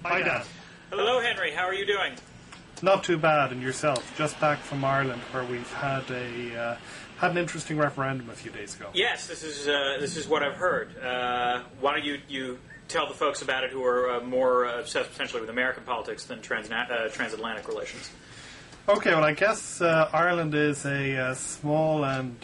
Hi, Dan. Hello, Henry. How are you doing? Not too bad, and yourself? Just back from Ireland, where we've had an interesting referendum a few days ago. Yes, this is what I've heard. Why don't you tell the folks about it who are more obsessed potentially with American politics than transatlantic relations? Okay, well, I guess Ireland is a small and,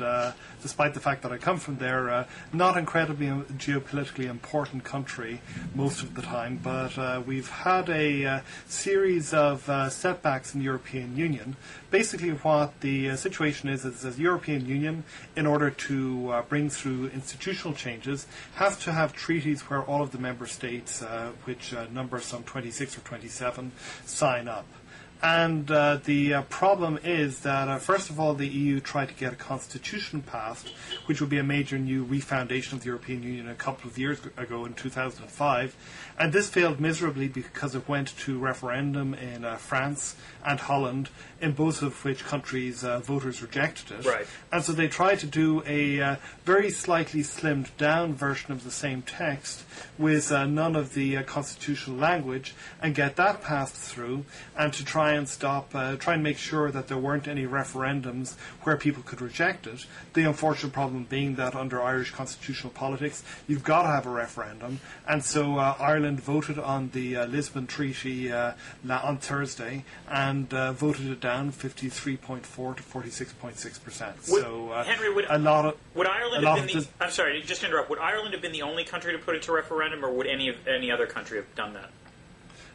despite the fact that I come from there, not incredibly geopolitically important country most of the time, but we've had a series of setbacks in the European Union. Basically what the situation is the European Union, in order to bring through institutional changes, has to have treaties where all of the member states, which number some 26 or 27, sign up. And the problem is that, first of all, the EU tried to get a constitution passed, which would be a major new refoundation of the European Union a couple of years ago in 2005. And this failed miserably because it went to referendum in France and Holland, in both of which countries voters rejected it. Right. And so they tried to do a very slightly slimmed down version of the same text with none of the constitutional language and get that passed through, and to try and make sure that there weren't any referendums where people could reject it. The unfortunate problem being that under Irish constitutional politics, you've got to have a referendum, and so Ireland voted on the Lisbon Treaty on Thursday and voted it down 53.4 to 46.6%. So Henry, would Ireland have been I'm sorry, just to interrupt. Would Ireland have been the only country to put it to referendum, or would any other country have done that?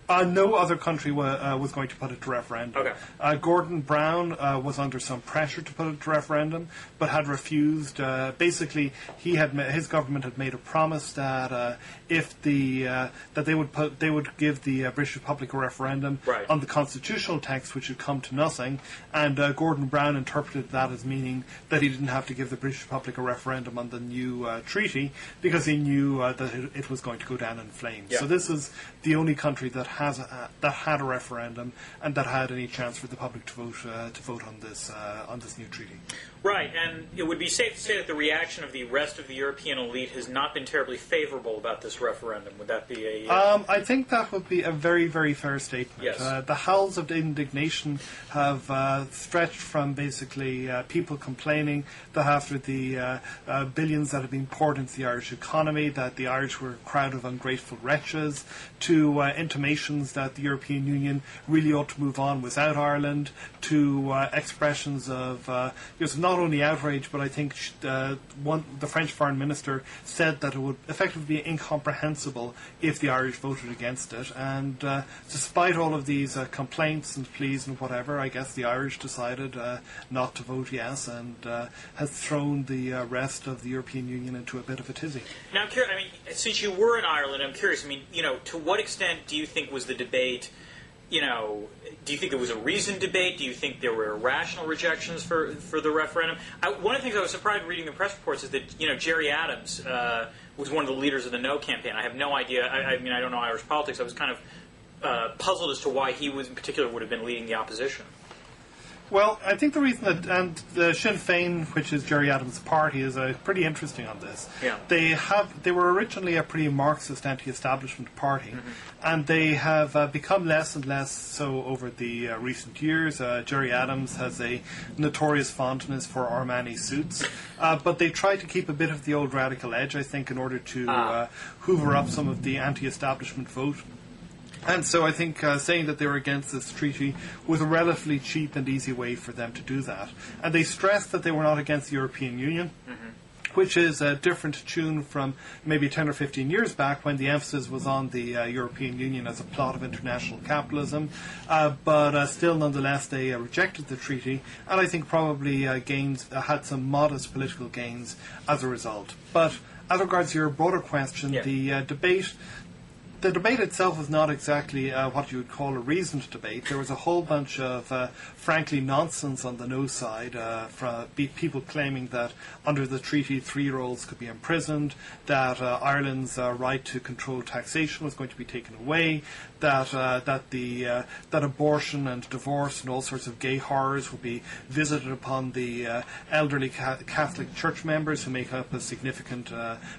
No other country was going to put it to referendum. Okay. Gordon Brown was under some pressure to put it to referendum, but had refused. Basically, his government had made a promise that if that they would give the British Republic a referendum right. on the constitutional text, which had come to nothing. And Gordon Brown interpreted that as meaning that he didn't have to give the British Republic a referendum on the new treaty because he knew that it was going to go down in flames. Yeah. So this is the only country that had a referendum and that had any chance for the public to vote on this new treaty. Right, and it would be safe to say that the reaction of the rest of the European elite has not been terribly favorable about this referendum. Would that be a... I think that would be a very, very fair statement. Yes. The howls of indignation have stretched from basically people complaining that after the billions that have been poured into the Irish economy, that the Irish were a crowd of ungrateful wretches, to intimations that the European Union really ought to move on without Ireland, to expressions of not only outrage, but I think the French Foreign Minister said that it would effectively be incomprehensible if the Irish voted against it. And despite all of these complaints and pleas and whatever, I guess the Irish decided not to vote yes, and has thrown the rest of the European Union into a bit of a tizzy. Now, I'm curious, since you were in Ireland, I'm curious, to what extent do you think was the debate, do you think there was a reasoned debate? Do you think there were irrational rejections for the referendum? One of the things I was surprised reading the press reports is that, Gerry Adams was one of the leaders of the No campaign. I have no idea. I don't know Irish politics. I was kind of puzzled as to why he in particular would have been leading the opposition. Well, I think the reason that, and the Sinn Féin, which is Gerry Adams' party, is pretty interesting on this. Yeah. They were originally a pretty Marxist anti-establishment party, and they have become less and less so over the recent years. Gerry Adams has a notorious fondness for Armani suits, but they try to keep a bit of the old radical edge, I think, in order to hoover up some of the anti-establishment vote. And so I think saying that they were against this treaty was a relatively cheap and easy way for them to do that. And they stressed that they were not against the European Union, which is a different tune from maybe 10 or 15 years back when the emphasis was on the European Union as a plot of international capitalism. But still, nonetheless, they rejected the treaty, and I think probably had some modest political gains as a result. But as regards to your broader question, the debate itself was not exactly what you would call a reasoned debate. There was a whole bunch of, frankly, nonsense on the no side, from people claiming that under the treaty 3-year-olds could be imprisoned, that Ireland's right to control taxation was going to be taken away, that abortion and divorce and all sorts of gay horrors would be visited upon the elderly Catholic Church members who make up a significant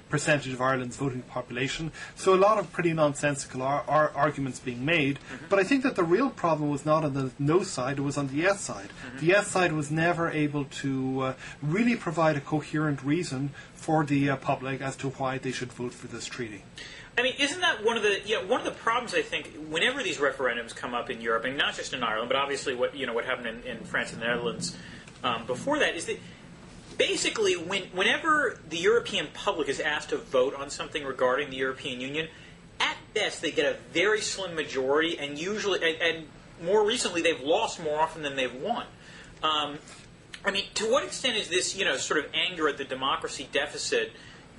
percentage of Ireland's voting population. So a lot of pretty nonsense nonsensical arguments being made. But I think that the real problem was not on the no side, it was on the yes side. The yes side was never able to really provide a coherent reason for the public as to why they should vote for this treaty. I mean, isn't that one of the problems? I think whenever these referendums come up in Europe, and not just in Ireland, but obviously what happened in France and the Netherlands before that, is that basically whenever the European public is asked to vote on something regarding the European Union, at best they get a very slim majority, and usually, and more recently, they've lost more often than they've won. I mean, to what extent is this sort of anger at the democracy deficit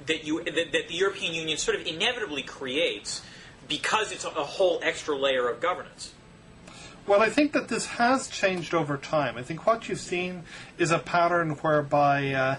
that the European Union sort of inevitably creates because it's a whole extra layer of governance? Well, I think that this has changed over time. I think what you've seen is a pattern whereby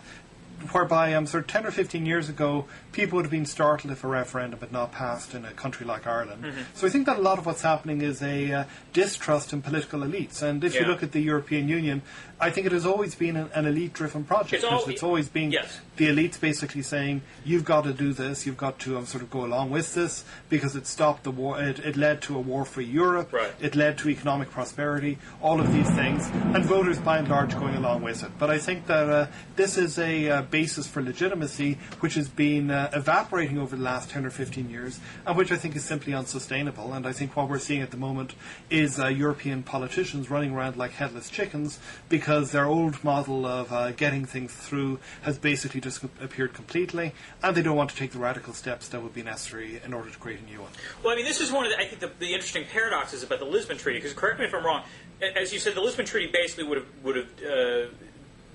sort of 10 or 15 years ago, people would have been startled if a referendum had not passed in a country like Ireland. So I think that a lot of what's happening is a distrust in political elites. And if you look at the European Union, I think it has always been an elite-driven project. It's always been the elites basically saying, you've got to do this, you've got to sort of go along with this, because it stopped the war, it led to a war-free Europe, it led to economic prosperity, all of these things, and voters by and large going along with it. But I think that this is a basis for legitimacy which has been evaporating over the last 10 or 15 years, and which I think is simply unsustainable. And I think what we're seeing at the moment is European politicians running around like headless chickens because their old model of getting things through has basically disappeared completely, and they don't want to take the radical steps that would be necessary in order to create a new one. Well, I mean, this is one of I think the interesting paradoxes about the Lisbon Treaty, because correct me if I'm wrong, as you said, the Lisbon Treaty basically would have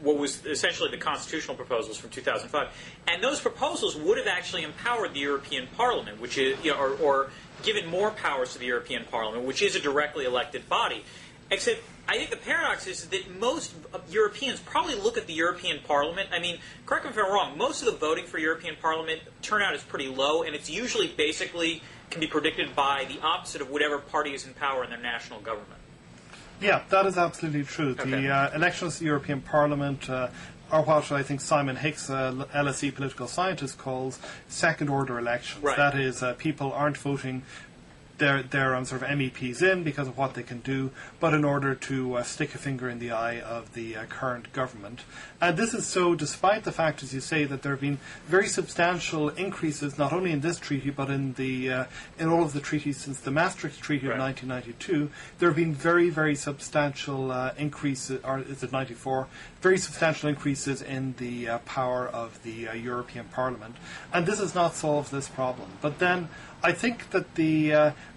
what was essentially the constitutional proposals from 2005, and those proposals would have actually empowered the European Parliament, which is, or given more powers to the European Parliament, which is a directly elected body. Except, I think the paradox is that most Europeans probably look at the European Parliament. I mean, correct me if I'm wrong, most of the voting for European Parliament turnout is pretty low, and it's usually basically can be predicted by the opposite of whatever party is in power in their national government. Yeah, that is absolutely true. Okay. The elections to the European Parliament are what I think Simon Hicks, LSE political scientist, calls second-order elections. Right. That is, people aren't voting their sort of MEPs in because of what they can do, but in order to stick a finger in the eye of the current government. And this is so despite the fact, as you say, that there have been very substantial increases, not only in this treaty, but in all of the treaties since the Maastricht Treaty of 1992. There have been very, very substantial increases, or is it 94? Very substantial increases in the power of the European Parliament. And this has not solved this problem. But then I think that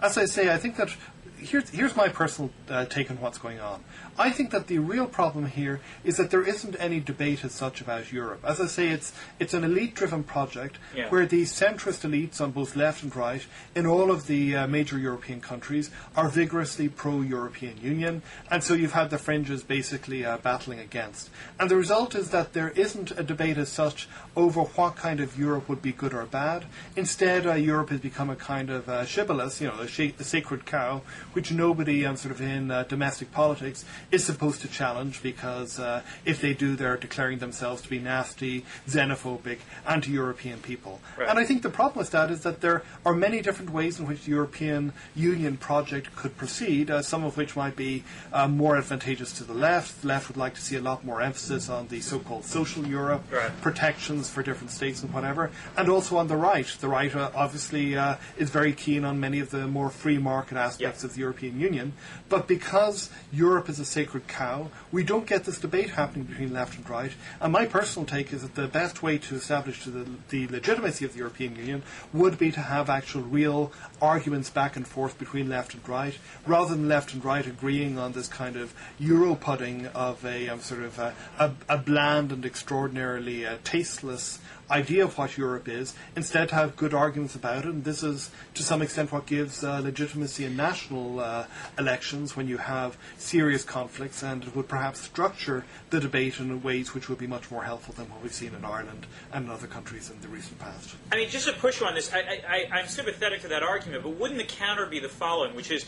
as I say, I think that here's my personal take on what's going on. I think that the real problem here is that there isn't any debate as such about Europe. As I say, it's an elite-driven project where the centrist elites on both left and right in all of the major European countries are vigorously pro-European Union, and so you've had the fringes basically battling against. And the result is that there isn't a debate as such over what kind of Europe would be good or bad. Instead, Europe has become a kind of shibboleth, a sacred cow, which nobody sort of in domestic politics is supposed to challenge, because if they do, they're declaring themselves to be nasty, xenophobic, anti-European people. Right. And I think the problem with that is that there are many different ways in which the European Union project could proceed, some of which might be more advantageous to the left. The left would like to see a lot more emphasis on the so-called social Europe, protections for different states and whatever, and also on the right. The right obviously is very keen on many of the more free market aspects of the European Union, but because Europe is a sacred cow, we don't get this debate happening between left and right. And my personal take is that the best way to establish the legitimacy of the European Union would be to have actual real arguments back and forth between left and right, rather than left and right agreeing on this kind of Euro-pudding of a bland and extraordinarily tasteless idea of what Europe is, instead to have good arguments about it. And this is to some extent what gives legitimacy in national elections, when you have serious conflicts, and it would perhaps structure the debate in ways which would be much more helpful than what we've seen in Ireland and in other countries in the recent past. I mean, just to push you on this, I'm sympathetic to that argument, but wouldn't the counter be the following, which is,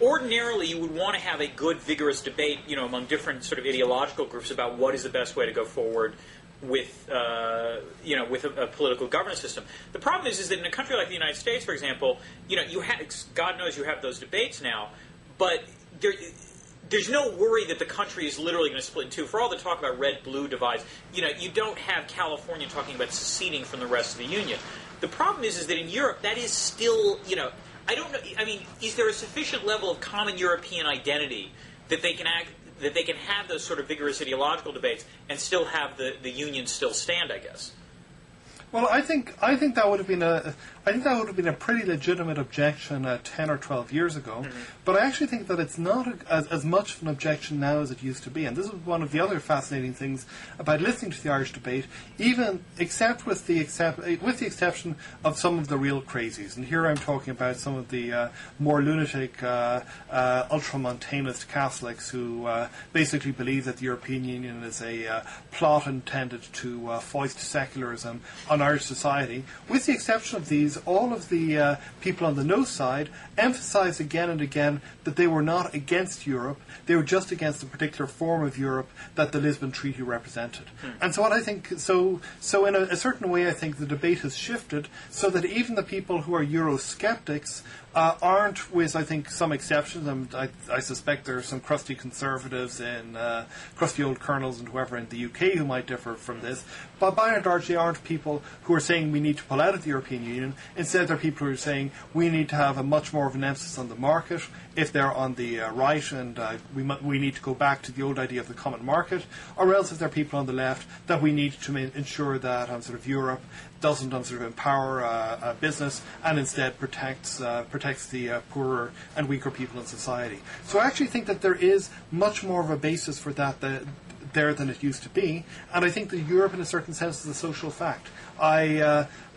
ordinarily you would want to have a good, vigorous debate, among different sort of ideological groups about what is the best way to go forward with with a political governance system. The problem is that in a country like the United States, for example, you have, God knows you have those debates now, but there's no worry that the country is literally going to split in two. For all the talk about red-blue divides, you don't have California talking about seceding from the rest of the Union. The problem is that in Europe, that is still, I don't know. I mean, is there a sufficient level of common European identity that they can have those sort of vigorous ideological debates and still have the Union still stand, I guess? Well, I think that would have been a pretty legitimate objection 10 or 12 years ago. Mm-hmm. But I actually think that it's not as much of an objection now as it used to be. And this is one of the other fascinating things about listening to the Irish debate, even with the exception of some of the real crazies. And here I'm talking about some of the more lunatic, ultramontanist Catholics who basically believe that the European Union is a plot intended to foist secularism on Irish society. With the exception of these, all of the people on the no side emphasised again and again that they were not against Europe, they were just against the particular form of Europe that the Lisbon Treaty represented. And so what I think, so in a certain way I think the debate has shifted so that even the people who are Eurosceptics aren't, with I think some exceptions, and I suspect there are some crusty conservatives and crusty old colonels and whoever in the UK who might differ from this, but by and large they aren't people who are saying we need to pull out of the European Union. Instead they're people who are saying we need to have a much more of an emphasis on the market if they're on the right, and we need to go back to the old idea of the common market, or else if they're people on the left that we need to ensure that sort of Europe doesn't sort of empower business and instead protects the poorer and weaker people in society. So I actually think that there is much more of a basis for that there than it used to be, and I think that Europe in a certain sense is a social fact.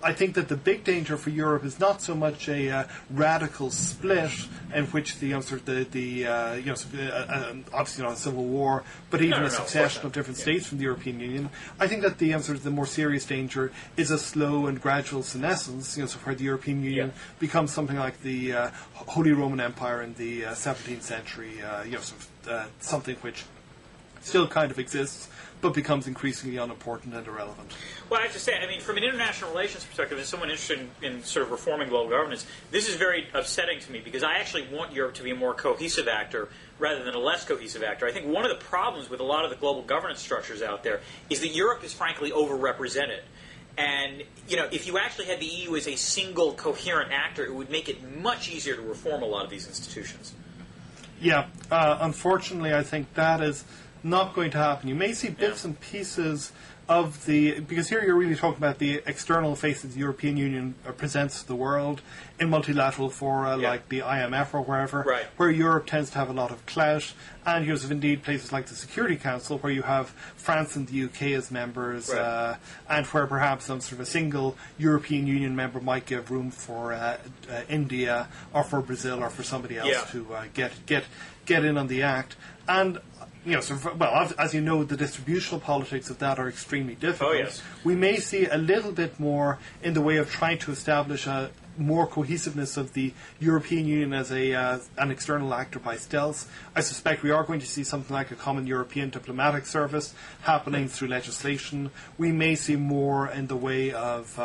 I think that the big danger for Europe is not so much a radical split in which obviously not a civil war, but even a succession of different states from the European Union. I think that the more serious danger is a slow and gradual senescence, so where the European Union becomes something like the Holy Roman Empire in the 17th century, something which still kind of exists, but becomes increasingly unimportant and irrelevant. Well, I have to say, I mean, from an international relations perspective, as someone interested in sort of reforming global governance, this is very upsetting to me because I actually want Europe to be a more cohesive actor rather than a less cohesive actor. I think one of the problems with a lot of the global governance structures out there is that Europe is frankly overrepresented. And, if you actually had the EU as a single coherent actor, it would make it much easier to reform a lot of these institutions. Yeah, unfortunately, I think that is not going to happen. You may see bits and pieces of because here you're really talking about the external face that the European Union presents to the world in multilateral fora like the IMF or wherever, where Europe tends to have a lot of clout, and you have indeed places like the Security Council where you have France and the UK as members, and where perhaps some sort of a single European Union member might give room for India or for Brazil or for somebody else to get in on the act. And as you know, the distributional politics of that are extremely difficult. Oh, yes. We may see a little bit more in the way of trying to establish a more cohesiveness of the European Union as an external actor by stealth. I suspect we are going to see something like a common European diplomatic service happening through legislation. We may see more in the way of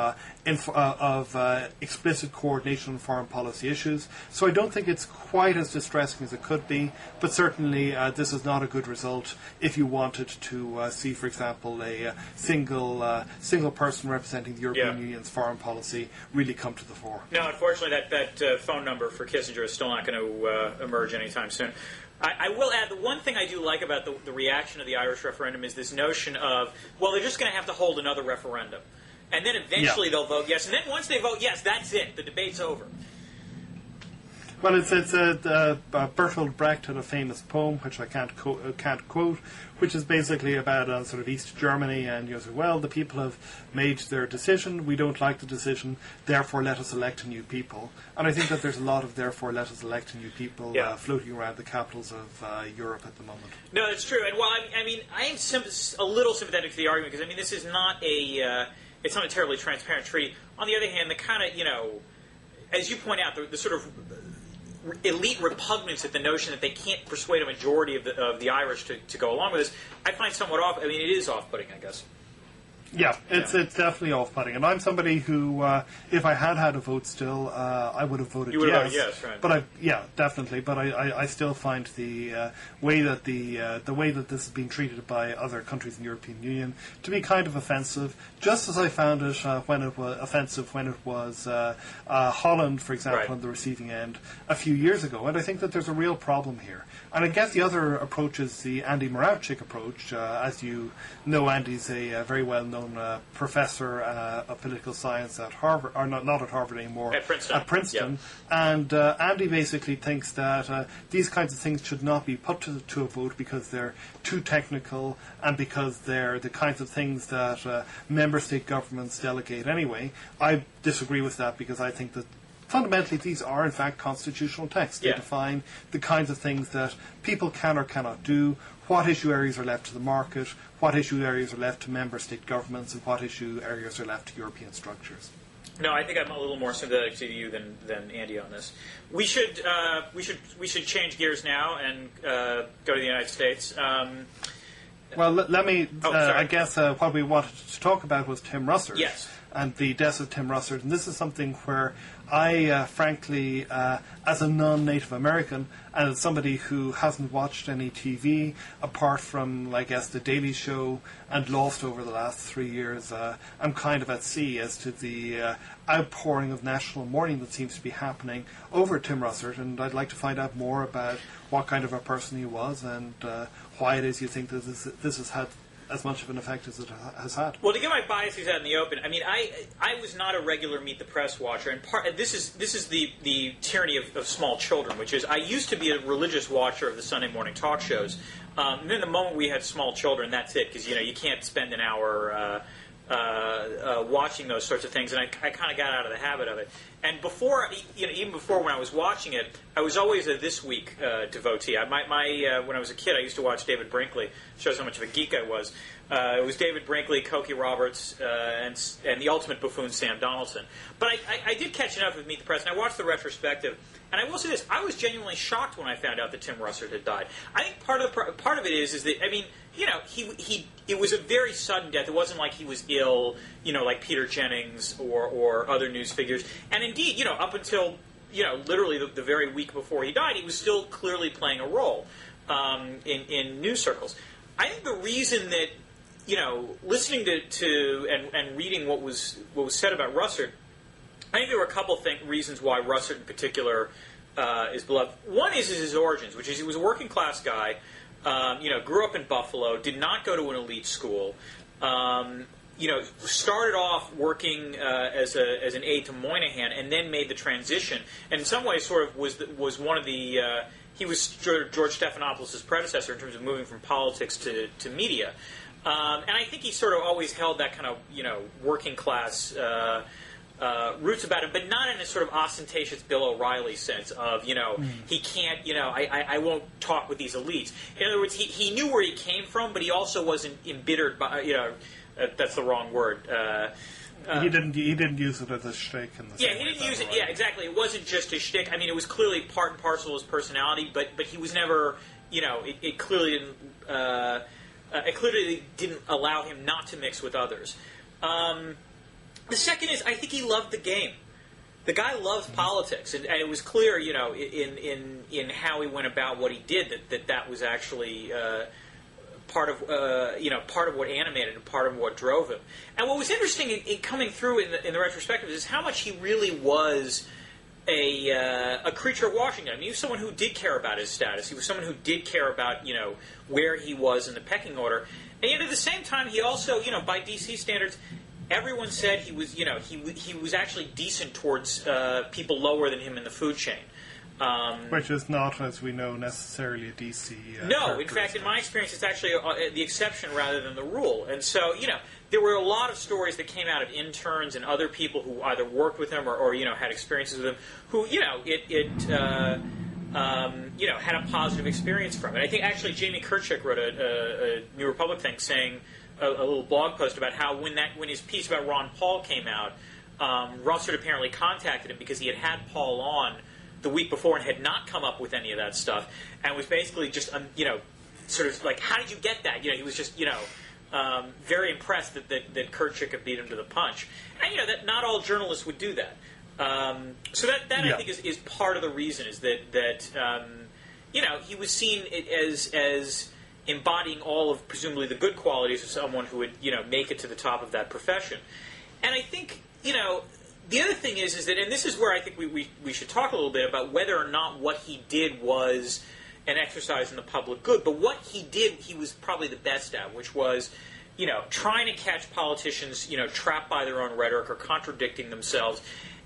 explicit coordination on foreign policy issues. So I don't think it's quite as distressing as it could be, but certainly this is not a good result if you wanted to see, for example, a single person representing the European Union's foreign policy really come to the fore. No, unfortunately, that phone number for Kissinger is still not going to emerge anytime soon. I will add, the one thing I do like about the reaction to the Irish referendum is this notion of, well, they're just going to have to hold another referendum. And then eventually they'll vote yes. And then once they vote yes, that's it. The debate's over. Well, Bertolt Brecht had a famous poem, which I can't quote, which is basically about sort of East Germany, and you say, well, the people have made their decision, we don't like the decision, therefore let us elect a new people. And I think that there's a lot of therefore let us elect a new people floating around the capitals of Europe at the moment. No, that's true. And I am a little sympathetic to the argument, because this is not it's not a terribly transparent treaty. On the other hand, the kind of, as you point out, the sort of elite repugnance at the notion that they can't persuade a majority of the Irish to go along with this, I find somewhat off. It is off-putting, I guess. Yeah, it's definitely off-putting. And I'm somebody who, if I had a vote still, I would have voted yes. You would have voted yes, right. But definitely. But I still find the way that the way that this is being treated by other countries in the European Union to be kind of offensive, just as I found it when it was offensive when it was Holland, for example, right. on the receiving end a few years ago. And I think that there's a real problem here. And I guess the other approach is the Andy Moravcik approach. As you know, Andy's a very well-known professor of political science at Harvard, or not at Harvard anymore, at Princeton. Yep. And Andy basically thinks that these kinds of things should not be put to a vote because they're too technical and because they're the kinds of things that member state governments delegate anyway. I disagree with that because I think that fundamentally, these are, in fact, constitutional texts. They define the kinds of things that people can or cannot do, what issue areas are left to the market, what issue areas are left to member state governments, and what issue areas are left to European structures. No, I think I'm a little more sympathetic to you than Andy on this. We should change gears now and go to the United States. Well, let me. I guess what we wanted to talk about was Tim Russert. Yes. And the death of Tim Russert. And this is something where I, frankly, as a non-native American and as somebody who hasn't watched any TV apart from, I guess, The Daily Show and Lost over the last 3 years, I'm kind of at sea as to the outpouring of national mourning that seems to be happening over Tim Russert. And I'd like to find out more about what kind of a person he was and why it is you think that this has had as much of an effect as it has had. Well, to get my biases out in the open, I mean, I was not a regular Meet the Press watcher, and this is the tyranny of small children, which is I used to be a religious watcher of the Sunday morning talk shows. And then the moment we had small children, that's it, because you can't spend an hour watching those sorts of things, and I kind of got out of the habit of it. And before, even before when I was watching it, I was always a This Week devotee. When I was a kid, I used to watch David Brinkley. Shows how much of a geek I was. It was David Brinkley, Cokie Roberts, and the ultimate buffoon, Sam Donaldson. But I did catch enough of Meet the Press, and I watched the retrospective. And I will say this: I was genuinely shocked when I found out that Tim Russert had died. I think part of it is that it was a very sudden death. It wasn't like he was ill, like Peter Jennings or other news figures. And indeed, up until literally the very week before he died, he was still clearly playing a role in news circles. I think the reason that listening to and reading what was said about Russert, I think there were a couple reasons why Russert in particular is beloved. One is his origins, which is he was a working class guy. Grew up in Buffalo, did not go to an elite school. Started off working as an aide to Moynihan, and then made the transition. And in some ways, sort of was one of the. He was George Stephanopoulos' predecessor in terms of moving from politics to media. And I think he sort of always held that kind of working class roots about him, but not in a sort of ostentatious Bill O'Reilly sense of, he can't, I won't talk with these elites. In other words, he knew where he came from, but he also wasn't embittered by, that's the wrong word. He didn't use it as a shtick. He didn't use it. Right? Yeah, exactly. It wasn't just a shtick. I mean, it was clearly part and parcel of his personality, but he was never, it clearly didn't allow him not to mix with others. The second is, I think he loved the game. The guy loves politics, and it was clear, in how he went about what he did, that was actually part of what animated and part of what drove him. And what was interesting in coming through in the retrospective is how much he really was a creature of Washington. I mean, he was someone who did care about his status. He was someone who did care about where he was in the pecking order, and yet at the same time, he also by DC standards. Everyone said he was, he was actually decent towards people lower than him in the food chain. Which is not, as we know, necessarily a DC no, in fact, in my experience, it's actually the exception rather than the rule. And so, there were a lot of stories that came out of interns and other people who either worked with him or had experiences with him, who, had a positive experience from it. I think actually Jamie Kirchhoff wrote a New Republic thing saying, a little blog post about how when his piece about Ron Paul came out, Russert apparently contacted him because he had Paul on the week before and had not come up with any of that stuff, and was basically just sort of like, how did you get that? He was just very impressed that Kurt Chick beat him to the punch. And, that not all journalists would do that. So that I think is part of the reason, is that he was seen as embodying all of presumably the good qualities of someone who would make it to the top of that profession. And I think the other thing is that, and this is where I think we should talk a little bit about whether or not what he did was an exercise in the public good. But what he did, he was probably the best at, which was trying to catch politicians trapped by their own rhetoric or contradicting themselves.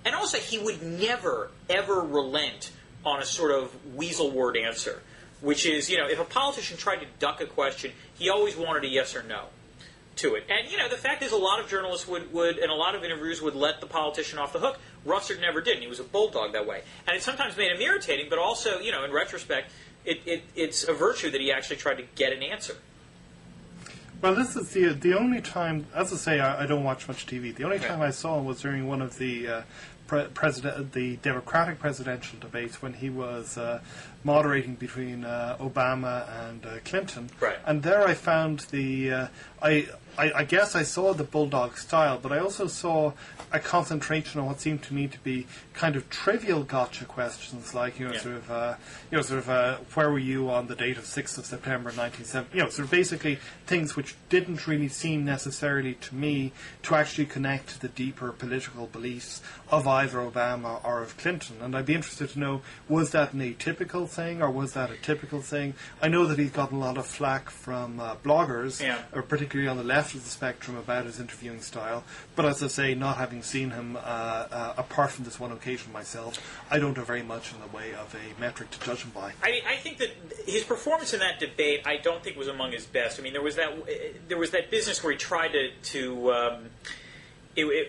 And also, he would never, ever relent on a sort of weasel word answer, which is, if a politician tried to duck a question, he always wanted a yes or no to it. And, the fact is, a lot of journalists would and a lot of interviewers would let the politician off the hook. Russert never did, and he was a bulldog that way. And it sometimes made him irritating, but also, in retrospect, it's a virtue that he actually tried to get an answer. Well, this is the only time, as I say, I don't watch much TV. The only time I saw him was during one of the the Democratic presidential debates when he was moderating between Obama and Clinton. Right. And there I found I guess I saw the bulldog style, but I also saw a concentration on what seemed to me to be kind of trivial gotcha questions, like where were you on the date of 6th of September 1970? Sort of basically things which didn't really seem necessarily to me to actually connect to the deeper political beliefs of either Obama or of Clinton. And I'd be interested to know, was that an atypical thing or was that a typical thing? I know that he's gotten a lot of flack from bloggers, or particularly on the left of the spectrum, about his interviewing style. But as I say, not having seen him apart from this one occasion myself, I don't have very much in the way of a metric to judge him by. I think that his performance in that debate, I don't think was among his best. I mean, there was that business where he tried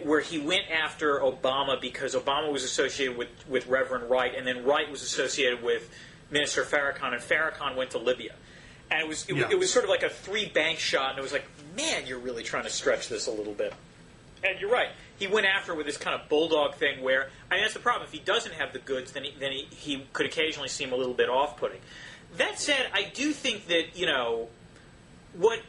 where he went after Obama because Obama was associated with Reverend Wright, and then Wright was associated with Minister Farrakhan, and Farrakhan went to Libya. And it was sort of like a three-bank shot, and it was like, man, you're really trying to stretch this a little bit. And you're right. He went after with this kind of bulldog thing where, that's the problem. If he doesn't have the goods, then he could occasionally seem a little bit off-putting. That said, I do think that, what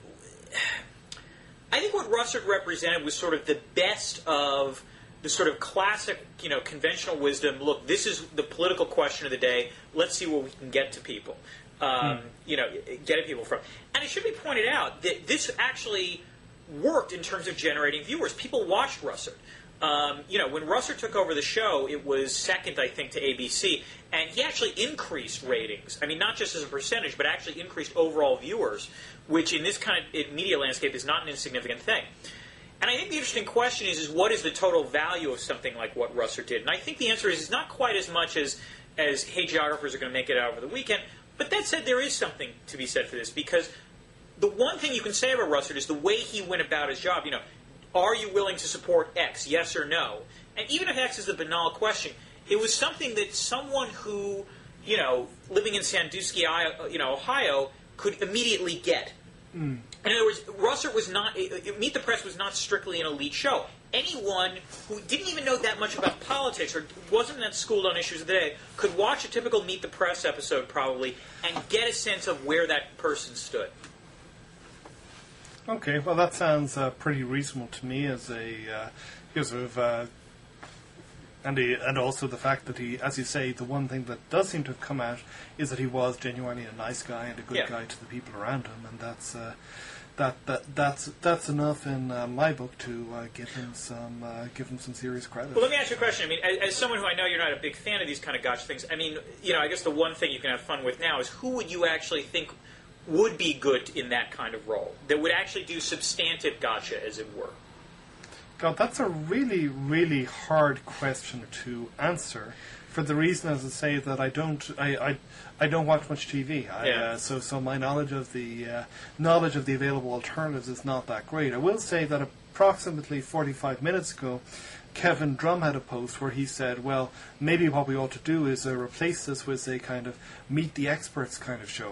Russert represented was sort of the best of the sort of classic, conventional wisdom. Look, this is the political question of the day. Let's see what we can get to people. Get at people from. And it should be pointed out that this actually worked in terms of generating viewers. People watched Russert. When Russert took over the show, it was second, I think, to ABC, and he actually increased ratings. I mean, not just as a percentage, but actually increased overall viewers, which in this kind of media landscape is not an insignificant thing. And I think the interesting question is what is the total value of something like what Russert did? And I think the answer is it's not quite as much as hagiographers are going to make it out over the weekend. But that said, there is something to be said for this, because the one thing you can say about Russert is the way he went about his job. Are you willing to support X, yes or no? And even if X is a banal question, it was something that someone who, living in Sandusky, Ohio, could immediately get. In other words, Russert was not, Meet the Press was not strictly an elite show. Anyone who didn't even know that much about politics or wasn't that schooled on issues of the day could watch a typical Meet the Press episode probably and get a sense of where that person stood. Okay, well that sounds pretty reasonable to me as a sort of, and also the fact that he, as you say, the one thing that does seem to have come out is that he was genuinely a nice guy and a good guy to the people around him, and that's enough in my book to give him some serious credit. Well, let me ask you a question. I mean, as someone who I know you're not a big fan of these kind of gotcha things, I mean, I guess the one thing you can have fun with now is who would you actually think would be good in that kind of role, that would actually do substantive gotcha, as it were? God, that's a really, really hard question to answer, for the reason, as I say, that I don't watch much TV. So my knowledge of the available alternatives is not that great. I will say that approximately 45 minutes ago, Kevin Drum had a post where he said, well, maybe what we ought to do is replace this with a kind of meet the experts kind of show,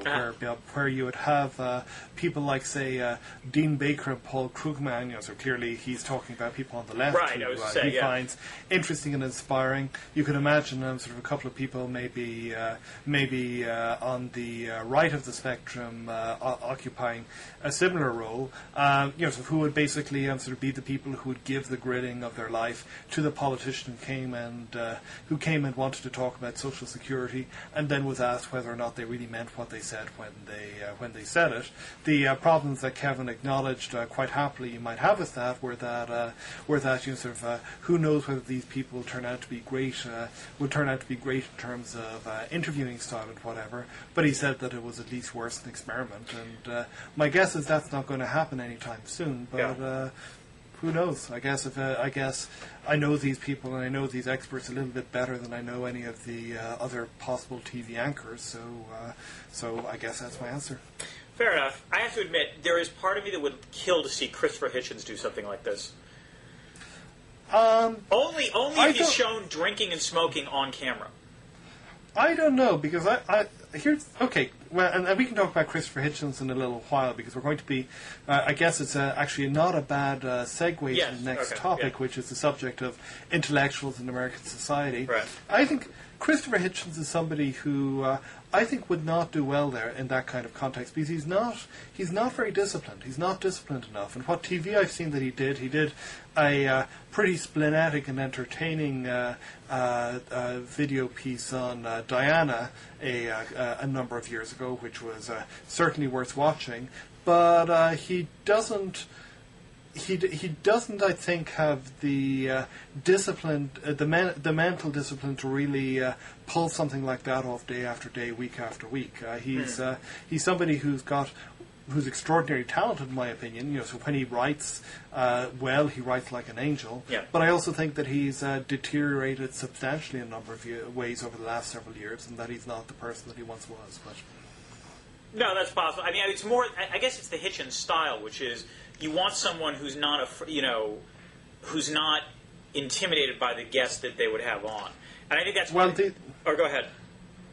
where you would have people like, say, Dean Baker and Paul Krugman. So clearly he's talking about people on the left who he finds interesting and inspiring. You could imagine sort of a couple of people maybe on the right of the spectrum occupying a similar role, so who would basically sort of be the people who would give the grilling of their life to the politician who came and wanted to talk about social security, and then was asked whether or not they really meant what they said when they said it. The problems that Kevin acknowledged quite happily you might have with that were that who knows whether these people turn out to be great would turn out to be great in terms of interviewing style and whatever. But he said that it was at least worth an experiment, and my guess is that's not going to happen anytime soon. But who knows? I guess I know these people and I know these experts a little bit better than I know any of the other possible TV anchors. So I guess that's my answer. Fair enough. I have to admit, there is part of me that would kill to see Christopher Hitchens do something like this. Only if he's shown drinking and smoking on camera. I don't know, because here's okay. Well, and we can talk about Christopher Hitchens in a little while, because we're going to be. I guess it's actually not a bad segue to the next topic, which is the subject of intellectuals in American society. Right. I think Christopher Hitchens is somebody who I think would not do well there in that kind of context, because he's not very disciplined. He's not disciplined enough. And what TV I've seen that he did a pretty splenetic and entertaining video piece on Diana a number of years ago, which was certainly worth watching. But he doesn't, I think, have the discipline, the mental discipline to really pull something like that off day after day, week after week. He's somebody who's extraordinarily talented, in my opinion. So when he writes, he writes like an angel. Yeah. But I also think that he's deteriorated substantially in a number of ways over the last several years, and that he's not the person that he once was. But no, that's possible. I mean, it's more. I guess it's the Hitchens style, which is you want someone who's not who's not intimidated by the guests that they would have on. And I think that's or go ahead.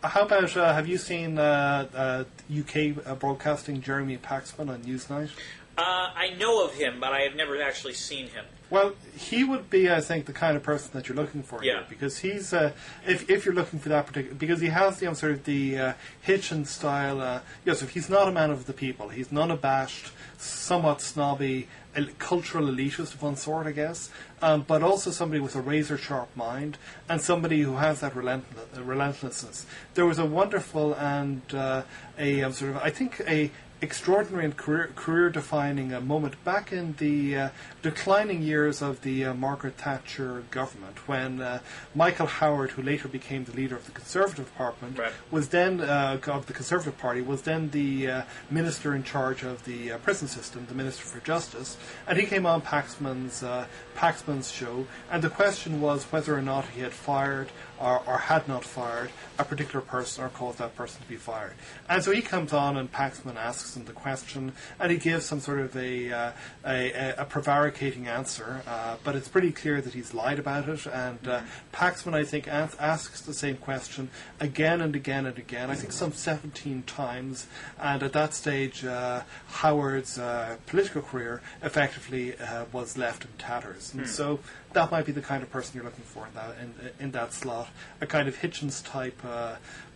How about, have you seen UK broadcasting Jeremy Paxman on Newsnight? I know of him, but I have never actually seen him. Well, he would be, I think, the kind of person that you're looking for here, because he's, if you're looking for that particular, because he has the sort of the Hitchens style. So he's not a man of the people. He's not unabashed, somewhat snobby, cultural elitist of one sort, I guess, but also somebody with a razor-sharp mind and somebody who has that relentlessness. There was a wonderful and I think a extraordinary and career-defining moment back in the declining years of the Margaret Thatcher government, when Michael Howard, who later became the leader of the Conservative Department, was then of the Conservative Party, was then the minister in charge of the prison system, the Minister for Justice, and he came on Paxman's show, and the question was whether or not he had fired or had not fired a particular person or caused that person to be fired. And so he comes on and Paxman asks him the question, and he gives some sort of a prevaricating answer, but it's pretty clear that he's lied about it, and Paxman, I think, asks the same question again and again and again, I think some 17 times, and at that stage Howard's political career effectively was left in tatters. And so that might be the kind of person you're looking for in that slot, a kind of Hitchens-type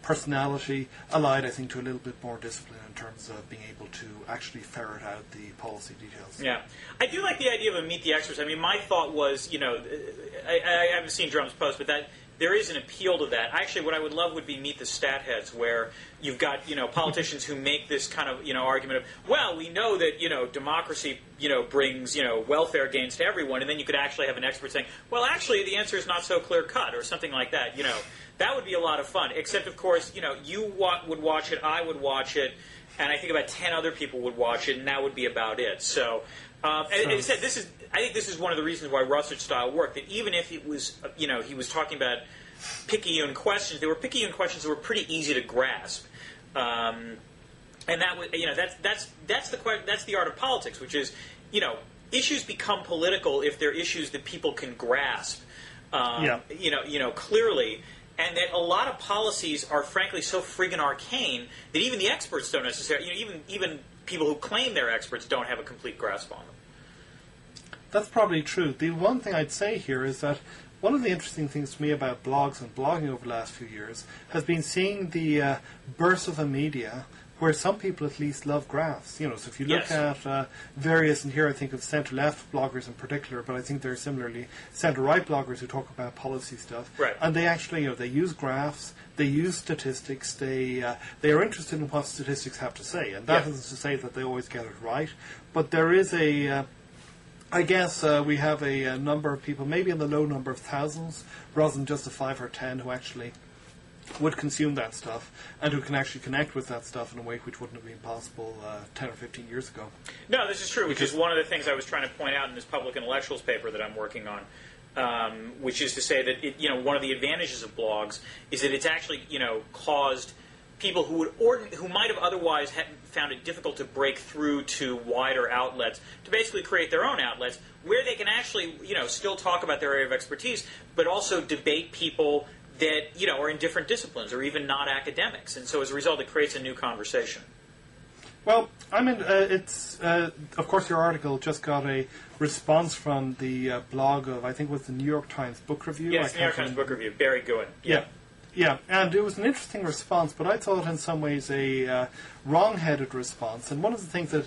personality, allied, I think, to a little bit more discipline in terms of being able to actually ferret out the policy details. Yeah. I do like the idea of a meet the experts. I mean, my thought was, I haven't seen Drum's post, but that there is an appeal to that. Actually, what I would love would be Meet the Stat Heads, where you've got, politicians who make this kind of, argument of, well, we know that, democracy, brings, welfare gains to everyone, and then you could actually have an expert saying, well, actually, the answer is not so clear-cut, or something like that, That would be a lot of fun, except, of course, you would watch it, I would watch it, and I think about 10 other people would watch it, and that would be about it. So, and I said, I think this is one of the reasons why Russert's style worked, that even if it was, he was talking about picayune questions, they were picayune questions that were pretty easy to grasp. And that was, that's the art of politics, which is, issues become political if they're issues that people can grasp, clearly. And that a lot of policies are, frankly, so friggin' arcane that even the experts don't necessarily, even people who claim they're experts don't have a complete grasp on them. That's probably true. The one thing I'd say here is that one of the interesting things to me about blogs and blogging over the last few years has been seeing the birth of a media where some people at least love graphs. So if you look at various, and here I think of centre-left bloggers in particular, but I think there are similarly centre-right bloggers who talk about policy stuff. Right. And they actually, they use graphs, they use statistics, they are interested in what statistics have to say. And that isn't to say that they always get it right, but there is I guess we have a number of people, maybe in the low number of thousands, rather than just the 5 or 10 who actually would consume that stuff and who can actually connect with that stuff in a way which wouldn't have been possible 10 or 15 years ago. No, this is true, which is one of the things I was trying to point out in this public intellectuals paper that I'm working on, which is to say that one of the advantages of blogs is that it's actually caused people who might have otherwise found it difficult to break through to wider outlets to basically create their own outlets where they can actually still talk about their area of expertise, but also debate people that are in different disciplines or even not academics, and so as a result, it creates a new conversation. Well, it's of course your article just got a response from the blog of I think it was the New York Times Book Review. Yes, the New York Times Book Review. Barry Goodwin. Yeah, and it was an interesting response, but I thought in some ways a wrong-headed response. And one of the things a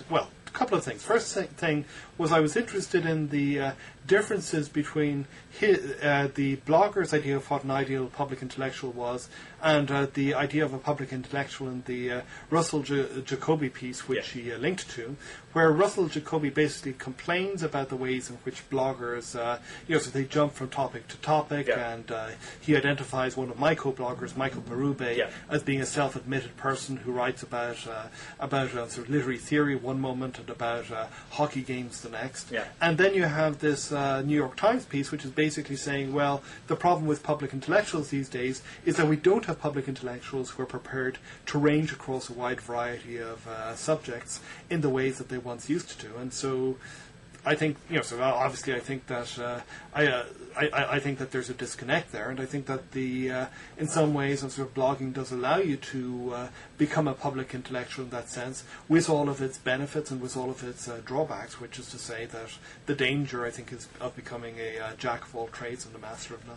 couple of things. First thing was I was interested in the differences between the blogger's idea of what an ideal public intellectual was and the idea of a public intellectual in the Russell Jacoby piece, which he linked to, where Russell Jacoby basically complains about the ways in which bloggers, so they jump from topic to topic, and he identifies one of my co-bloggers, Michael Berube, as being a self-admitted person who writes about sort of literary theory one moment and about hockey games the next. And then you have this New York Times piece, which is basically saying, well, the problem with public intellectuals these days is that we don't have public intellectuals who are prepared to range across a wide variety of subjects in the ways that they once used to. And so I think, so obviously I think that I think that there's a disconnect there, and I think that in some ways, sort of blogging does allow you to become a public intellectual in that sense, with all of its benefits and with all of its drawbacks, which is to say that the danger, I think, is of becoming a jack of all trades and a master of none.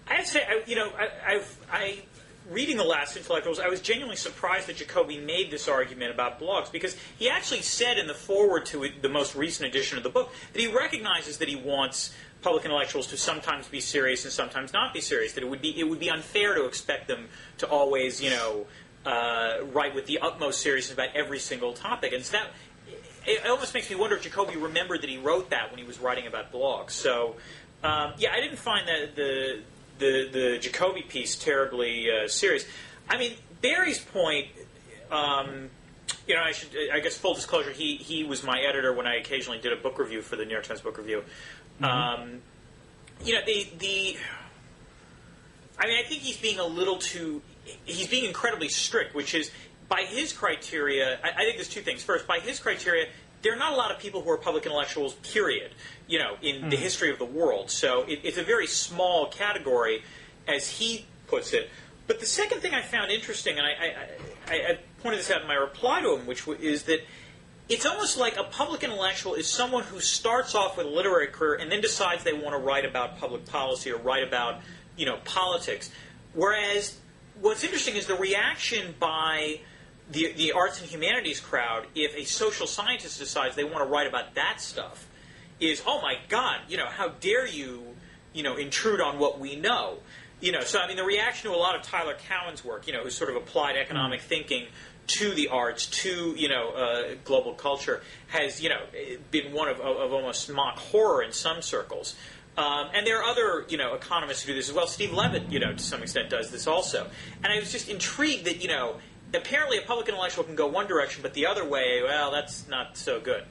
I have to say, reading the last Intellectuals, I was genuinely surprised that Jacoby made this argument about blogs, because he actually said in the foreword to the most recent edition of the book that he recognizes that he wants public intellectuals to sometimes be serious and sometimes not be serious, that it would be unfair to expect them to always, write with the utmost seriousness about every single topic. And so that, it almost makes me wonder if Jacoby remembered that he wrote that when he was writing about blogs. So, I didn't find that the Jacoby piece terribly serious. I mean, Barry's point, I guess full disclosure, he was my editor when I occasionally did a book review for the New York Times Book Review. I think he's being incredibly strict, which is, by his criteria, I think there's two things. First, by his criteria, there are not a lot of people who are public intellectuals, period, in the history of the world. So it's a very small category, as he puts it. But the second thing I found interesting, and I pointed this out in my reply to him, which is that it's almost like a public intellectual is someone who starts off with a literary career and then decides they want to write about public policy or write about, politics. Whereas what's interesting is the reaction by the arts and humanities crowd, if a social scientist decides they want to write about that stuff, is, oh my God, how dare you, intrude on what we know. So the reaction to a lot of Tyler Cowen's work, who's sort of applied economic thinking to the arts, to global culture, has been one of almost mock horror in some circles. And there are other economists who do this as well. Steve Levitt, to some extent, does this also. And I was just intrigued that apparently a public intellectual can go one direction, but the other way, well, that's not so good.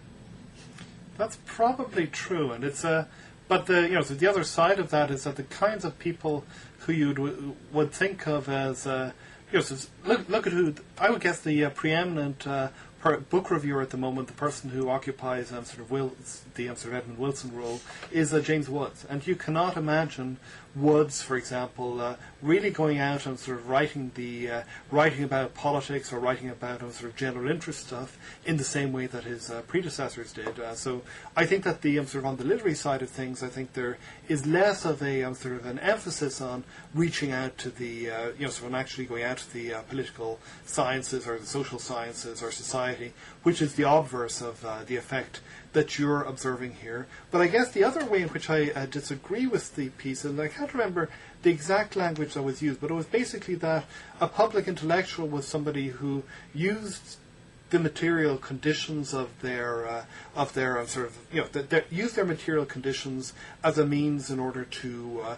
That's probably true, and it's but so the other side of that is that the kinds of people who you would think of as look at who I would guess the preeminent book reviewer at the moment, the person who occupies sort of the sort of Edmund Wilson role, is James Woods. And you cannot imagine Woods, for example, really going out and sort of writing about politics or writing about sort of general interest stuff in the same way that his predecessors did. So I think that the sort of on the literary side of things, I think there is less of a sort of an emphasis on reaching out to the sort of actually going out to the political sciences or the social sciences or society, which is the obverse of the effect that you're observing here. But I guess the other way in which I disagree with the piece, and I can't remember the exact language that was used, but it was basically that a public intellectual was somebody who used the material conditions of their sort of use their material conditions as a means in order to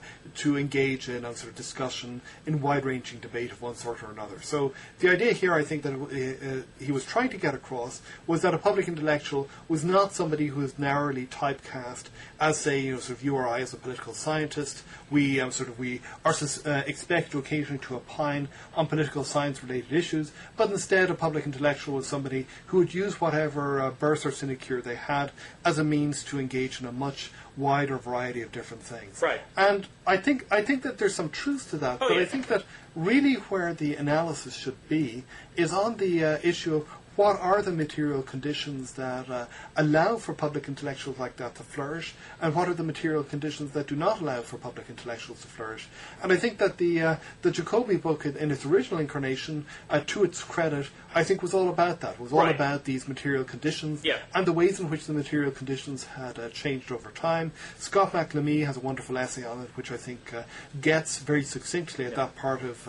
engage in a sort of discussion in wide-ranging debate of one sort or another. So the idea here, I think, that he was trying to get across was that a public intellectual was not somebody who is narrowly typecast as, say, sort of you or I as a political scientist. We are expected occasionally to opine on political science-related issues, but instead a public intellectual was somebody who would use whatever birth or sinecure they had as a means to engage in a much wider variety of different things. Right. And I think that there's some truth to that, but yeah. I think that really where the analysis should be is on the issue of what are the material conditions that allow for public intellectuals like that to flourish, and what are the material conditions that do not allow for public intellectuals to flourish? And I think that the Jacobi book, in its original incarnation, to its credit, I think was all about that. It was all Right. about these material conditions Yeah. and the ways in which the material conditions had changed over time. Scott McNamee has a wonderful essay on it, which I think gets very succinctly at that part of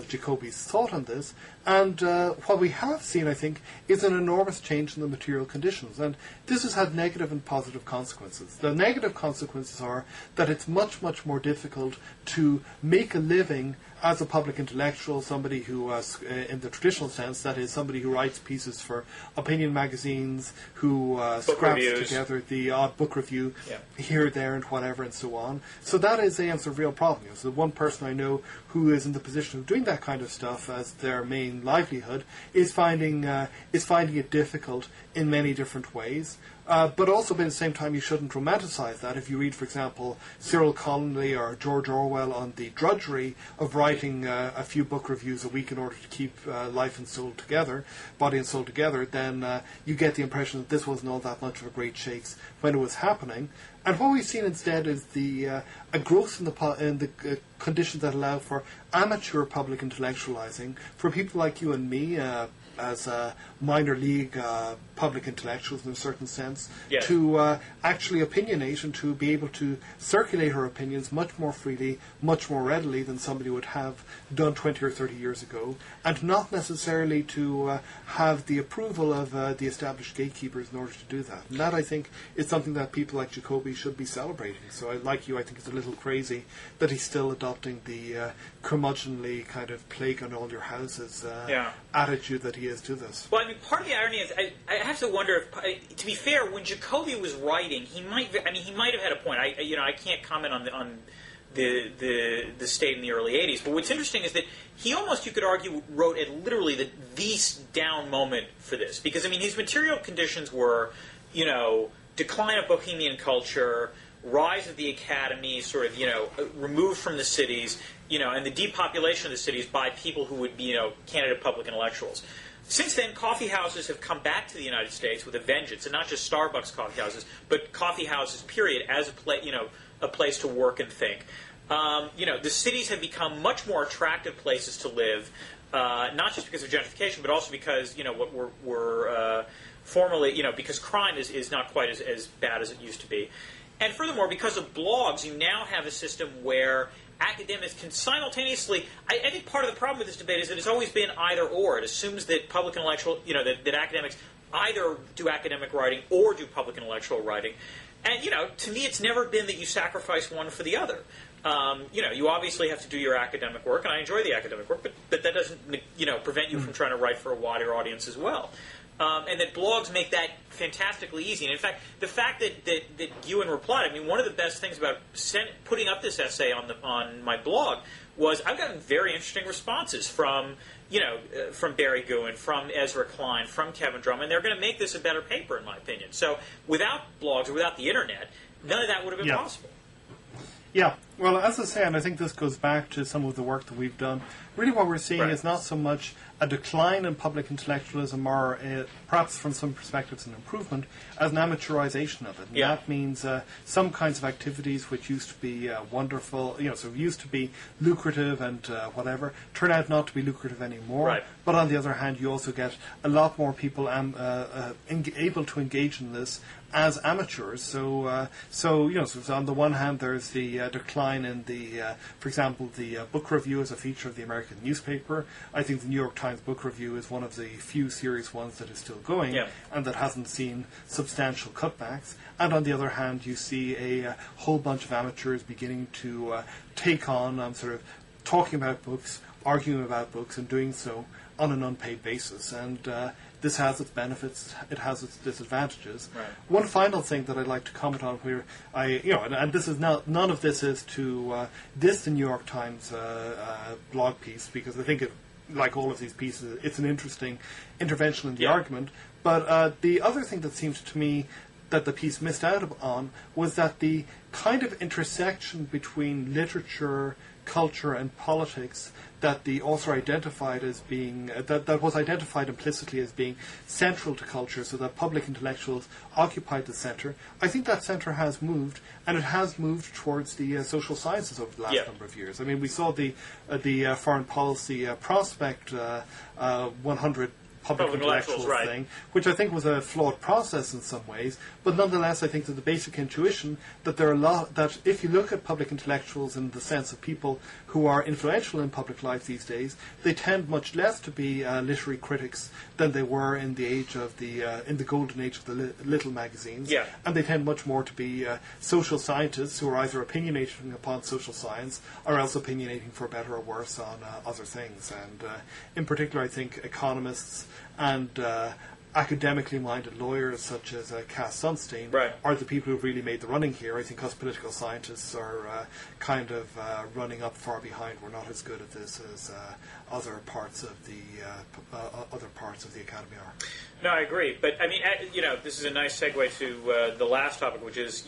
Jacobi's thought on this. And what we have seen, I think, is an enormous change in the material conditions. And this has had negative and positive consequences. The negative consequences are that it's much, much more difficult to make a living as a public intellectual, somebody who, in the traditional sense, that is, somebody who writes pieces for opinion magazines, who scraps reviews. together the odd book review Yeah. here, there, and whatever, and so on. So that is a sort of real problem. So the one person I know who is in the position of doing that kind of stuff as their main livelihood is finding it difficult in many different ways. But also, at the same time, you shouldn't romanticize that. If you read, for example, Cyril Connolly or George Orwell on the drudgery of writing a few book reviews a week in order to keep life and soul together, body and soul together, then you get the impression that this wasn't all that much of a great shakes when it was happening. And what we've seen instead is a growth in the conditions that allow for amateur public intellectualizing for people like you and me, as minor league public intellectuals in a certain sense, Yes. to actually opinionate and to be able to circulate our opinions much more freely, much more readily than somebody would have done 20 or 30 years ago, and not necessarily to have the approval of the established gatekeepers in order to do that. And that, I think, is something that people like Jacobi should be celebrating. So, like you, I think it's a little crazy that he's still adopting the curmudgeonly kind of plague on all your houses attitude that he is to this. Well, I mean, part of the irony is I have to wonder if, to be fair, when Jacobi was writing, he might have had a point. I can't comment on the state in the early '80s. But what's interesting is that he almost, you could argue, wrote at literally the down moment for this, because I mean, his material conditions were, decline of Bohemian culture, rise of the academy, sort of, removed from the cities, and the depopulation of the cities by people who would be, candidate public intellectuals. Since then, coffee houses have come back to the United States with a vengeance, and not just Starbucks coffee houses, but coffee houses, period, as a place to work and think. The cities have become much more attractive places to live, not just because of gentrification, but also because, what we're formerly, because crime is not quite as bad as it used to be. And furthermore, because of blogs, you now have a system where academics can simultaneously... I think part of the problem with this debate is that it's always been either or. It assumes that public intellectual, that academics either do academic writing or do public intellectual writing. And, to me, it's never been that you sacrifice one for the other. You obviously have to do your academic work, and I enjoy the academic work, but that doesn't, prevent you from trying to write for a wider audience as well. And that blogs make that fantastically easy. And in fact, the fact that Ewan replied, one of the best things about putting up this essay on my blog was I've gotten very interesting responses from from Barry Gouen, from Ezra Klein, from Kevin Drum, and they're going to make this a better paper, in my opinion. So without blogs or without the internet, none of that would have been possible. Yeah, well, as I say, and I think this goes back to some of the work that we've done, really what we're seeing is not so much a decline in public intellectualism or perhaps from some perspectives an improvement as an amateurization of it. And that means some kinds of activities which used to be wonderful, sort of used to be lucrative and whatever, turn out not to be lucrative anymore. Right. But on the other hand, you also get a lot more people able to engage in this as amateurs. So on the one hand, there's the decline in for example, the book review as a feature of the American newspaper. I think the New York Times book review is one of the few serious ones that is still going and that hasn't seen substantial cutbacks. And on the other hand, you see a whole bunch of amateurs beginning to take on sort of talking about books, arguing about books, and doing so on an unpaid basis. And this has its benefits, it has its disadvantages. Right. One final thing that I'd like to comment on, where and this is none of this is to diss the New York Times blog piece, because I think it, like all of these pieces, it's an interesting intervention in the argument. But the other thing that seemed to me that the piece missed out on was that the kind of intersection between literature, culture, and politics that the author identified as being, that was identified implicitly as being central to culture, so that public intellectuals occupied the centre. I think that centre has moved, and it has moved towards the social sciences over the last number of years. I mean, we saw the foreign policy prospect 100 public intellectuals thing, which I think was a flawed process in some ways, but nonetheless I think that the basic intuition that that if you look at public intellectuals in the sense of people who are influential in public life these days, they tend much less to be literary critics than they were in the age of in the golden age of the little magazines, and they tend much more to be social scientists who are either opinionating upon social science or else opinionating for better or worse on other things. And in particular, I think economists and academically minded lawyers such as Cass Sunstein are the people who've really made the running here. I think us political scientists are kind of running up far behind. We're not as good at this as other parts of the academy are. No, I agree. But I mean, this is a nice segue to the last topic, which is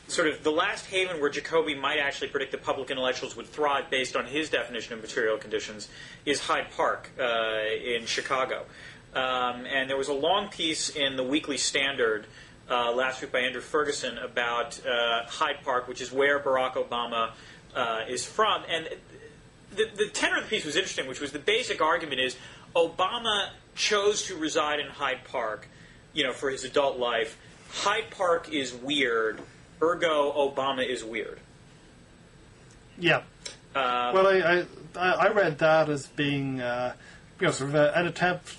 sort of the last haven where Jacoby might actually predict that public intellectuals would thrive based on his definition of material conditions is Hyde Park in Chicago. And there was a long piece in the Weekly Standard last week by Andrew Ferguson about Hyde Park, which is where Barack Obama is from. And the tenor of the piece was interesting, which was the basic argument is Obama chose to reside in Hyde Park, for his adult life. Hyde Park is weird, ergo Obama is weird. Yeah. Well, I read that as being sort of an attempt.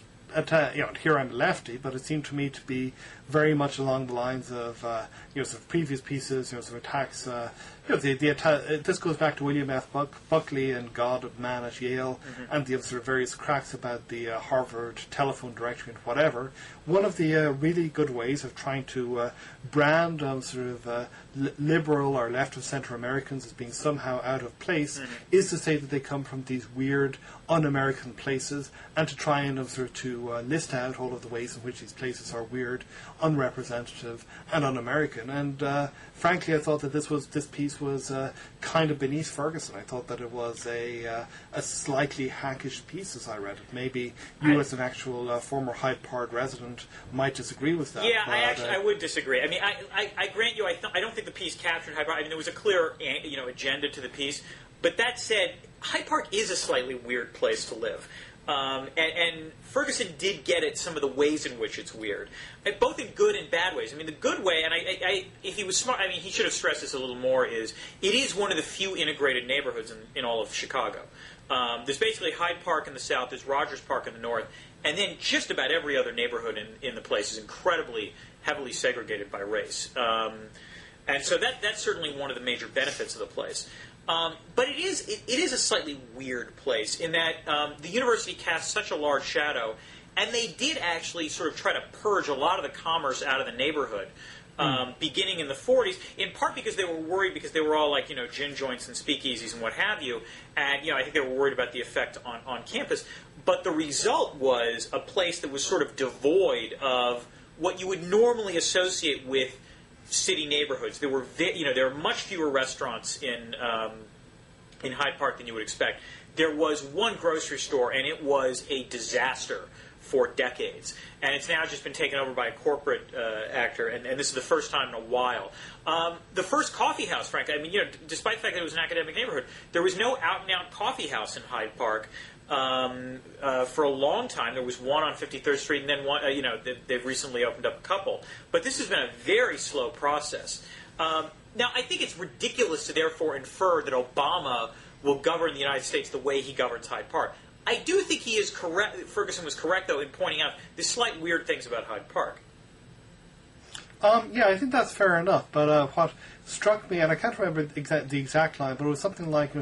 Here I'm a lefty, but it seemed to me to be very much along the lines of sort of previous pieces, sort of attacks. This goes back to William F. Buckley and God of Man at Yale, and the sort of various cracks about the Harvard telephone directory and whatever. One of the really good ways of trying to brand liberal or left of centre Americans as being somehow out of place is to say that they come from these weird, un-American places, and to try and list out all of the ways in which these places are weird, unrepresentative, and un-American. And frankly, I thought that this piece was kind of beneath Ferguson. I thought that it was a slightly hackish piece as I read it. Maybe you, as an actual former Hyde Park resident, might disagree with that. Yeah, I would disagree. I mean, I grant you, I don't think the piece captured Hyde Park. I mean, there was a clear agenda to the piece. But that said, Hyde Park is a slightly weird place to live. And Ferguson did get at some of the ways in which it's weird, both in good and bad ways. I mean, the good way, and if he was smart, I mean, he should have stressed this a little more, is it is one of the few integrated neighborhoods in all of Chicago. There's basically Hyde Park in the south, there's Rogers Park in the north, and then just about every other neighborhood in the place is incredibly heavily segregated by race. And so that's certainly one of the major benefits of the place. But it is a slightly weird place in that the university casts such a large shadow, and they did actually sort of try to purge a lot of the commerce out of the neighborhood, beginning in the 40s, in part because they were worried because they were all like, gin joints and speakeasies and what have you, and, I think they were worried about the effect on campus. but the result was a place that was sort of devoid of what you would normally associate with city neighborhoods. There were there were much fewer restaurants in Hyde Park than you would expect. There was one grocery store, and it was a disaster for decades. And it's now just been taken over by a corporate actor, and this is the first time in a while. The first coffee house, frankly, I mean, despite the fact that it was an academic neighborhood, there was no out-and-out coffee house in Hyde Park. For a long time, there was one on 53rd Street, and then one, they've recently opened up a couple. But this has been a very slow process. Now, I think it's ridiculous to therefore infer that Obama will govern the United States the way he governs Hyde Park. I do think he is correct. Ferguson was correct, though, in pointing out the slight weird things about Hyde Park. Yeah, I think that's fair enough. But what struck me, and I can't remember the exact line, but it was something like,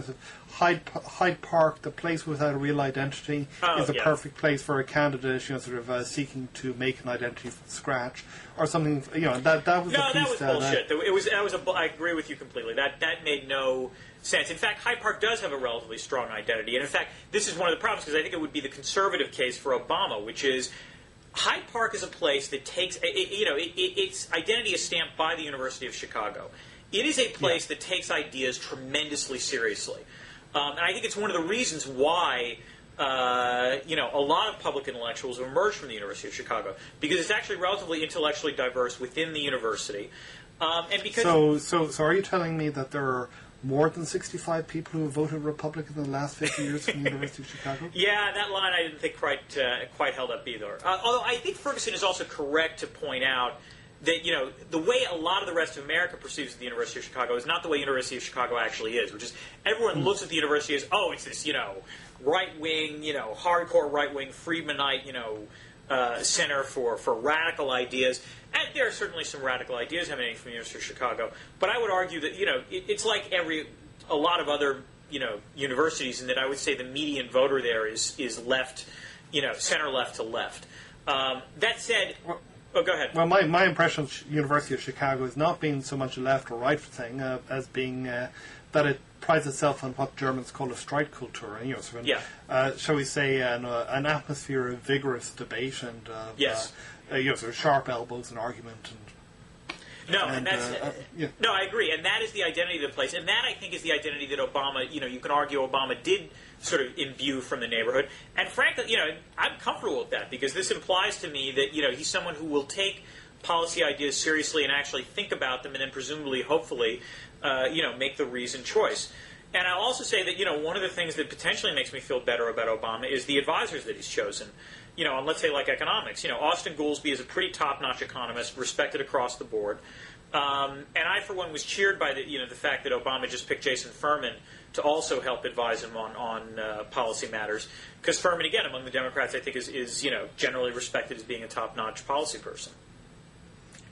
Hyde Park, the place without a real identity, is a perfect place for a candidate, sort of seeking to make an identity from scratch, or something. That was no, a piece that was bullshit. I agree with you completely. That made no sense. In fact, Hyde Park does have a relatively strong identity, and in fact, this is one of the problems because I think it would be the conservative case for Obama, which is Hyde Park is a place that takes its identity is stamped by the University of Chicago. It is a place that takes ideas tremendously seriously. And I think it's one of the reasons why, a lot of public intellectuals have emerged from the University of Chicago, because it's actually relatively intellectually diverse within the university. And because so are you telling me that there are more than 65 people who have voted Republican in the last 50 years from the University of Chicago? Yeah, that line I didn't think quite held up either. Although I think Ferguson is also correct to point out that, the way a lot of the rest of America perceives the University of Chicago is not the way University of Chicago actually is, which is everyone looks at the university as, it's this, right-wing, hardcore right-wing, Friedmanite, center for radical ideas. And there are certainly some radical ideas emanating from the University of Chicago. But I would argue that, it's like a lot of other, universities, in that I would say the median voter there is left, center-left to left. That said... Oh, go ahead. Well, my impression of University of Chicago is not being so much a left or right thing as being that it prides itself on what Germans call a Streitkultur, shall we say, an atmosphere of vigorous debate and sort of sharp elbows and argument. No, I agree, and that is the identity of the place, and that I think is the identity that Obama. You can argue Obama did sort of imbue from the neighborhood, and frankly, I'm comfortable with that because this implies to me that he's someone who will take policy ideas seriously and actually think about them, and then presumably, hopefully, make the reasoned choice. And I'll also say that one of the things that potentially makes me feel better about Obama is the advisors that he's chosen. On let's say like economics, Austin Goolsbee is a pretty top-notch economist, respected across the board. And I, for one, was cheered by the fact that Obama just picked Jason Furman to also help advise him on policy matters. Because Furman, again, among the Democrats, I think is generally respected as being a top-notch policy person.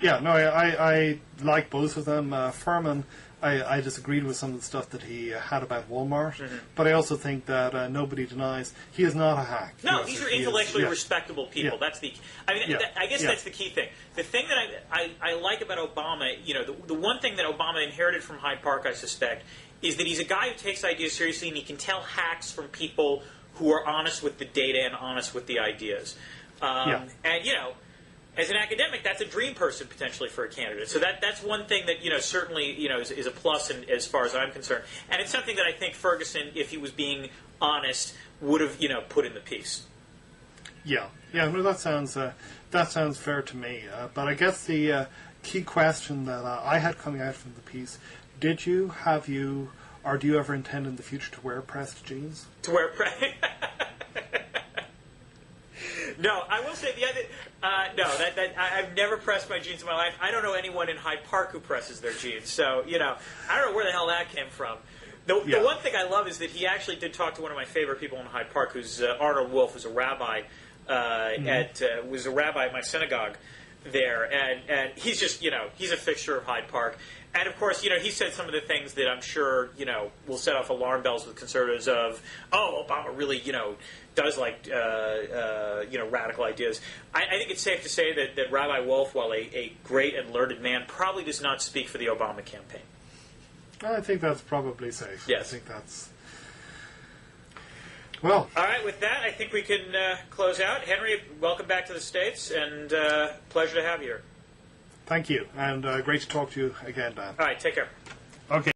Yeah, no, I like both of them. Furman, I disagreed with some of the stuff that he had about Walmart, but I also think that nobody denies he is not a hack. No, these are intellectually respectable people. That's the. I guess that's the key thing. The thing that I like about Obama, the one thing that Obama inherited from Hyde Park, I suspect, is that he's a guy who takes ideas seriously, and he can tell hacks from people who are honest with the data and honest with the ideas. And as an academic, that's a dream person potentially for a candidate. So that's one thing that certainly is a plus as far as I'm concerned, and it's something that I think Ferguson, if he was being honest, would have put in the piece. Yeah. No, that sounds fair to me. But I guess the key question that I had coming out from the piece: did you, have you, or do you ever intend in the future to wear pressed jeans? To wear pressed. No, I will say the other. I've never pressed my jeans in my life. I don't know anyone in Hyde Park who presses their jeans. So I don't know where the hell that came from. The one thing I love is that he actually did talk to one of my favorite people in Hyde Park, who's Arnold Wolf, who's a rabbi was a rabbi at my synagogue there, and he's just he's a fixture of Hyde Park. And of course, he said some of the things that I'm sure, will set off alarm bells with conservatives of, Obama really, does like, radical ideas. I think it's safe to say that Rabbi Wolf, while a great and learned man, probably does not speak for the Obama campaign. I think that's probably safe. Yes. I think that's... Well, all right. With that, I think we can close out. Henry, welcome back to the States, and pleasure to have you here. thank you, and great to talk to you again, Dan. All right, take care. Okay.